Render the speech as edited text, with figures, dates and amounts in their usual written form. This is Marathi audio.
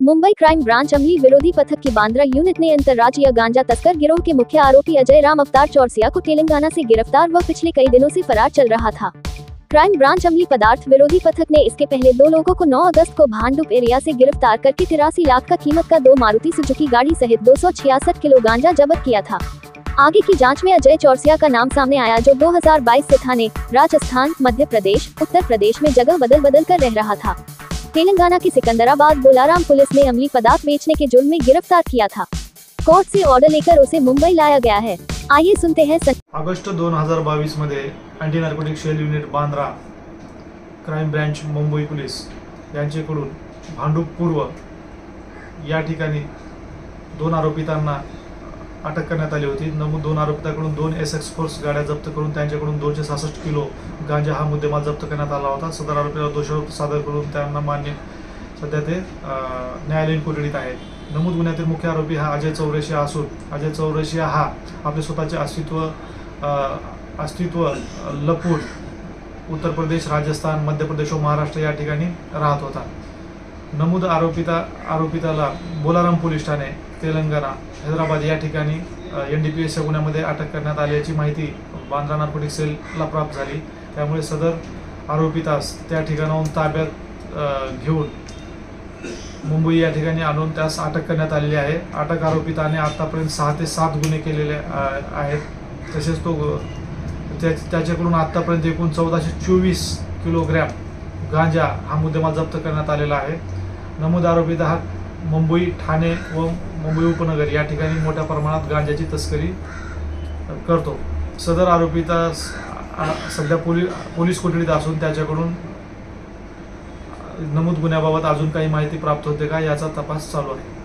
मुंबई क्राइम ब्रांच अमली विरोधी पथक की बांद्रा यूनिट ने अंतर्राज्यीय गांजा तस्कर गिरोह के मुख्य आरोपी अजय राम अवतार चौरसिया को तेलंगाना से गिरफ्तार व पिछले कई दिनों से फरार चल रहा था। क्राइम ब्रांच अमली पदार्थ विरोधी पथक ने इसके पहले 2 लोगों को 9 अगस्त को भांडुप एरिया से गिरफ्तार करके 83 लाख का कीमत का 2 मारुति सुजुकी गाड़ी सहित 266 किलो गांजा जब्त किया था। आगे की जांच में अजय चौरसिया का नाम सामने आया, जो 2022 से थाने राजस्थान, मध्य प्रदेश, उत्तर प्रदेश में जगह बदल कर रह रहा था। तेलंगाना की सिकंदराबाद बोलाराम पुलिस ने अमली पदार्थ बेचने के जुर्म में गिरफ्तार किया था। कोर्ट से ऑर्डर लेकर उसे मुंबई लाया गया है। आइए सुनते हैं। ऑगस्ट 2022 मध्ये anti narcotic cell unit Bandra crime branch Mumbai police यांच्याकडून भांडूप पूर्व या ठिकाणी 2 आरोपितांना अटक करण्यात आली होती। नमूद 2 आरोपितांकडून 2 एसएक्स फोर्स गाड्या जप्त करून त्यांच्याकडून 266 किलो गांजा हा मुद्देमाल जप्त करण्यात आला होता। सदर आरोपीला दोषारोप सादर करून त्यांना मान्य सध्या ते न्यायालयीन कोठडीत आहेत। नमूद गुन्ह्यातील मुख्य आरोपी हा अजय चौरसिया असून अजय चौरसिया हा आपले स्वतःचे अस्तित्व लपून उत्तर प्रदेश, राजस्थान, मध्य प्रदेश व महाराष्ट्र या ठिकाणी राहत होता। नमूद आरोपिताला बोलाराम पोलीस ठाणे, तेलंगणा, हैदराबाद या ठिकाणी NDPS गुन्ह्यामध्ये अटक करण्यात आल्याची माहिती बांद्रा नार्कोटिक सेलला प्राप्त झाली। त्यामुळे सदर आरोपितास त्या ठिकाणाहून ताब्यात घेऊन मुंबई या ठिकाणी आणून त्यास अटक करण्यात आलेली आहे। अटक आरोपिताने आतापर्यंत 6 ते 7 गुन्हे केलेले आहेत। तसेच तो त्याच्याकडून आतापर्यंत एकूण 1424 किलोग्रॅम गांजा हा मुद्देमाल जप्त करण्यात आलेला आहे। नमूद आरोपिता हा मुंबई, ठाणे व मुंबई उपनगर या ठिकाणी मोठ्या प्रमाणात गांजाची तस्करी करतो। सदर आरोपिता सध्या पोलीस कोठडीत असून त्याच्याकडून नमूद गुन्ह्याबाबत अजून काही माहिती प्राप्त होते का याचा तपास चालू आहे।